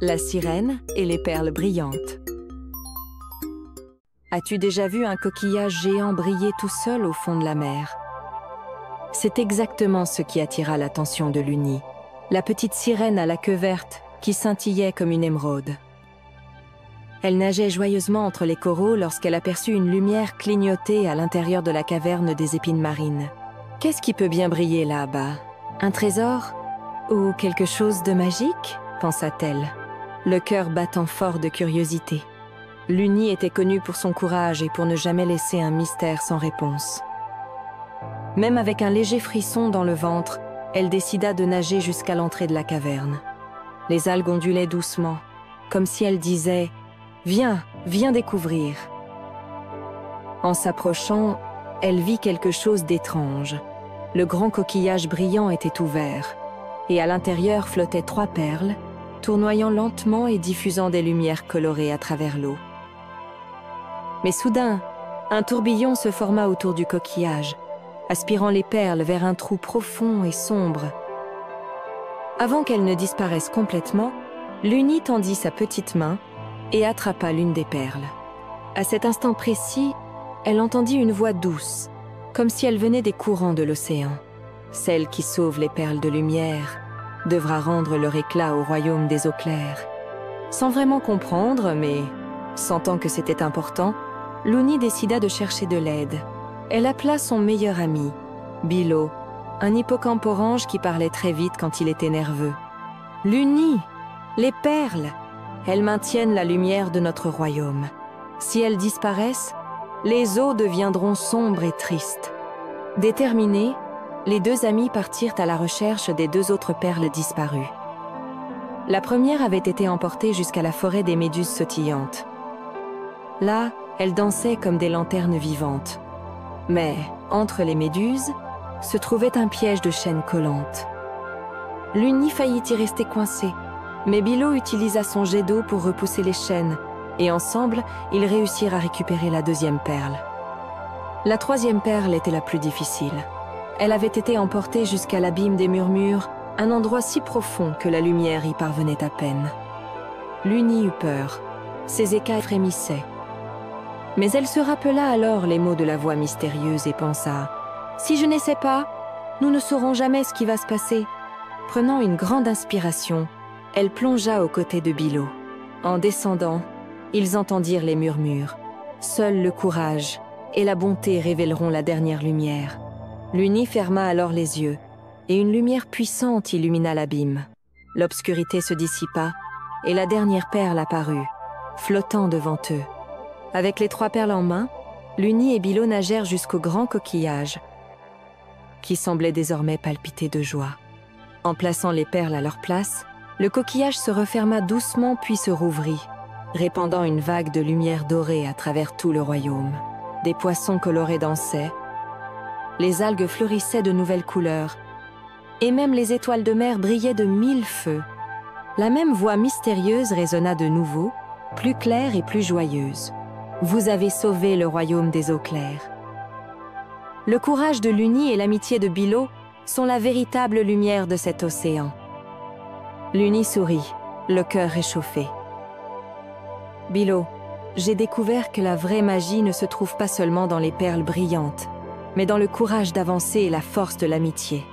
La sirène et les perles brillantes. As-tu déjà vu un coquillage géant briller tout seul au fond de la mer? C'est exactement ce qui attira l'attention de Luni, la petite sirène à la queue verte qui scintillait comme une émeraude. Elle nageait joyeusement entre les coraux lorsqu'elle aperçut une lumière clignoter à l'intérieur de la caverne des épines marines. Qu'est-ce qui peut bien briller là-bas? Un trésor? Ou quelque chose de magique? Pensa-t-elle, le cœur battant fort de curiosité. Luni était connue pour son courage et pour ne jamais laisser un mystère sans réponse. Même avec un léger frisson dans le ventre, elle décida de nager jusqu'à l'entrée de la caverne. Les algues ondulaient doucement, comme si elles disaient « Viens, viens découvrir ». En s'approchant, elle vit quelque chose d'étrange. Le grand coquillage brillant était ouvert, et à l'intérieur flottaient 3 perles, tournoyant lentement et diffusant des lumières colorées à travers l'eau. Mais soudain, un tourbillon se forma autour du coquillage, aspirant les perles vers un trou profond et sombre. Avant qu'elle ne disparaisse complètement, Luni tendit sa petite main et attrapa l'une des perles. À cet instant précis, elle entendit une voix douce, comme si elle venait des courants de l'océan. Celle qui sauve les perles de lumière devra rendre leur éclat au royaume des eaux claires. Sans vraiment comprendre, mais sentant que c'était important, Luni décida de chercher de l'aide. Elle appela son meilleur ami, Bilo, un hippocampe orange qui parlait très vite quand il était nerveux. « Luni, les perles, elles maintiennent la lumière de notre royaume. Si elles disparaissent, les eaux deviendront sombres et tristes. » Déterminés, les 2 amis partirent à la recherche des 2 autres perles disparues. La première avait été emportée jusqu'à la forêt des méduses sautillantes. Là, elles dansaient comme des lanternes vivantes. Mais, entre les méduses, se trouvait un piège de chaînes collantes. Luni faillit y rester coincée, mais Bilo utilisa son jet d'eau pour repousser les chaînes, et ensemble, ils réussirent à récupérer la 2e perle. La 3e perle était la plus difficile. Elle avait été emportée jusqu'à l'abîme des murmures, un endroit si profond que la lumière y parvenait à peine. Luni eut peur, ses écailles frémissaient. Mais elle se rappela alors les mots de la voix mystérieuse et pensa « Si je n'essaie pas, nous ne saurons jamais ce qui va se passer. » Prenant une grande inspiration, elle plongea aux côtés de Bilo. En descendant, ils entendirent les murmures. Seul le courage et la bonté révéleront la dernière lumière. Luni ferma alors les yeux, et une lumière puissante illumina l'abîme. L'obscurité se dissipa, et la dernière perle apparut, flottant devant eux. Avec les 3 perles en main, Luni et Bilo nagèrent jusqu'au grand coquillage, qui semblait désormais palpiter de joie. En plaçant les perles à leur place, le coquillage se referma doucement puis se rouvrit, répandant une vague de lumière dorée à travers tout le royaume. Des poissons colorés dansaient, les algues fleurissaient de nouvelles couleurs, et même les étoiles de mer brillaient de 1000 feux. La même voix mystérieuse résonna de nouveau, plus claire et plus joyeuse. « Vous avez sauvé le royaume des eaux claires. » Le courage de Luni et l'amitié de Bilo sont la véritable lumière de cet océan. Luni sourit, le cœur réchauffé. « Bilo, j'ai découvert que la vraie magie ne se trouve pas seulement dans les perles brillantes, mais dans le courage d'avancer et la force de l'amitié. »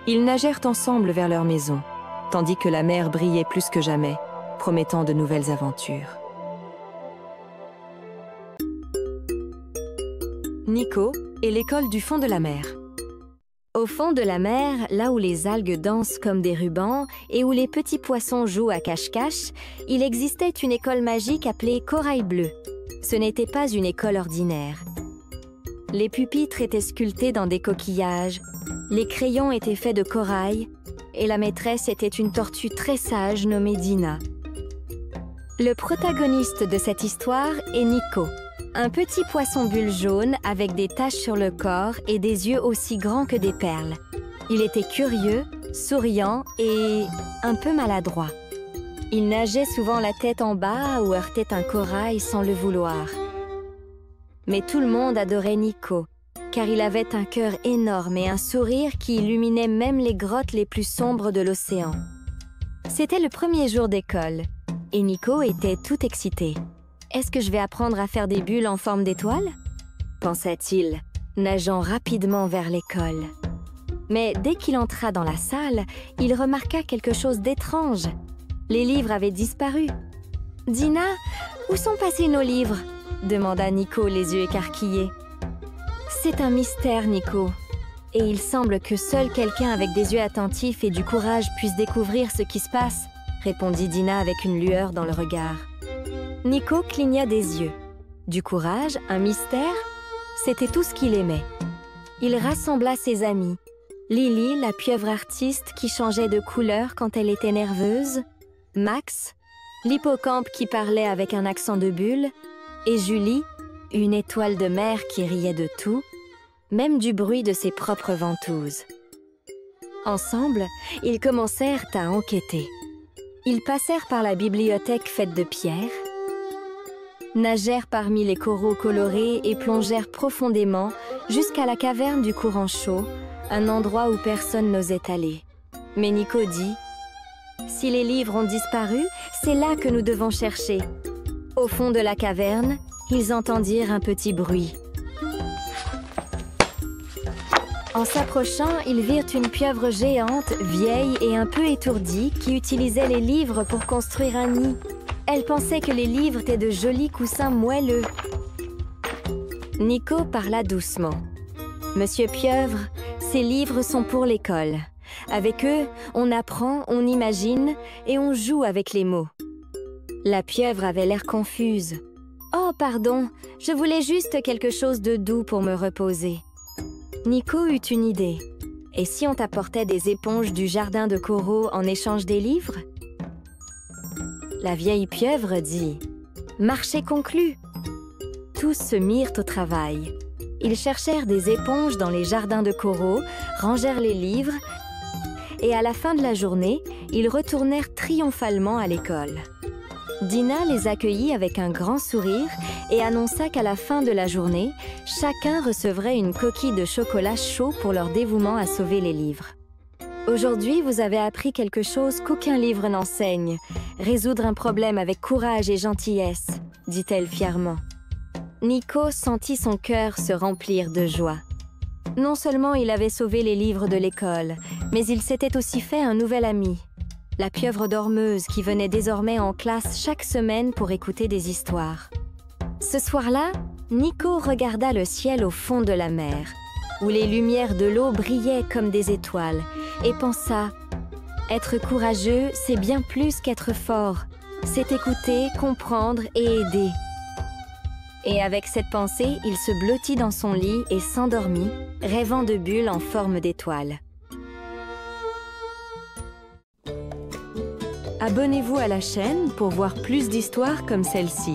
Ils nagèrent ensemble vers leur maison, tandis que la mer brillait plus que jamais, promettant de nouvelles aventures. Nico et l'école du fond de la mer. Au fond de la mer, là où les algues dansent comme des rubans et où les petits poissons jouent à cache-cache, il existait une école magique appelée Corail Bleu. Ce n'était pas une école ordinaire. Les pupitres étaient sculptés dans des coquillages, les crayons étaient faits de corail et la maîtresse était une tortue très sage nommée Dina. Le protagoniste de cette histoire est Nico, un petit poisson-bulle jaune avec des taches sur le corps et des yeux aussi grands que des perles. Il était curieux, souriant et un peu maladroit. Il nageait souvent la tête en bas ou heurtait un corail sans le vouloir. Mais tout le monde adorait Nico, car il avait un cœur énorme et un sourire qui illuminait même les grottes les plus sombres de l'océan. C'était le premier jour d'école, Et Nico était tout excité. « Est-ce que je vais apprendre à faire des bulles en forme d'étoile ?» pensa-t-il, nageant rapidement vers l'école. Mais dès qu'il entra dans la salle, il remarqua quelque chose d'étrange. Les livres avaient disparu. « Dina, où sont passés nos livres ?» demanda Nico les yeux écarquillés. « C'est un mystère, Nico. Et il semble que seul quelqu'un avec des yeux attentifs et du courage puisse découvrir ce qui se passe, » répondit Dina avec une lueur dans le regard. Nico cligna des yeux. Du courage, un mystère, c'était tout ce qu'il aimait. Il rassembla ses amis. Lily, la pieuvre artiste qui changeait de couleur quand elle était nerveuse, Max, l'hippocampe qui parlait avec un accent de bulle, et Julie, une étoile de mer qui riait de tout, même du bruit de ses propres ventouses. Ensemble, ils commencèrent à enquêter. Ils passèrent par la bibliothèque faite de pierre, nagèrent parmi les coraux colorés et plongèrent profondément jusqu'à la caverne du courant chaud, un endroit où personne n'osait aller. Mais Nico dit « Si les livres ont disparu, c'est là que nous devons chercher. » Au fond de la caverne, ils entendirent un petit bruit. En s'approchant, ils virent une pieuvre géante, vieille et un peu étourdie, qui utilisait les livres pour construire un nid. Elle pensait que les livres étaient de jolis coussins moelleux. Nico parla doucement. « Monsieur Pieuvre, ces livres sont pour l'école. Avec eux, on apprend, on imagine et on joue avec les mots. » La pieuvre avait l'air confuse. « Oh, pardon, je voulais juste quelque chose de doux pour me reposer. » Nico eut une idée. « Et si on t'apportait des éponges du jardin de coraux en échange des livres ?» La vieille pieuvre dit « Marché conclu !» Tous se mirent au travail. Ils cherchèrent des éponges dans les jardins de coraux, rangèrent les livres, et à la fin de la journée, ils retournèrent triomphalement à l'école. Dina les accueillit avec un grand sourire et annonça qu'à la fin de la journée, chacun recevrait une coquille de chocolat chaud pour leur dévouement à sauver les livres. Aujourd'hui, vous avez appris quelque chose qu'aucun livre n'enseigne. Résoudre un problème avec courage et gentillesse, dit-elle fièrement. Nico sentit son cœur se remplir de joie. Non seulement il avait sauvé les livres de l'école, mais il s'était aussi fait un nouvel ami. La pieuvre dormeuse qui venait désormais en classe chaque semaine pour écouter des histoires. Ce soir-là, Nico regarda le ciel au fond de la mer, où les lumières de l'eau brillaient comme des étoiles, et pensa « Être courageux, c'est bien plus qu'être fort. C'est écouter, comprendre et aider. » Et avec cette pensée, il se blottit dans son lit et s'endormit, rêvant de bulles en forme d'étoiles. Abonnez-vous à la chaîne pour voir plus d'histoires comme celle-ci.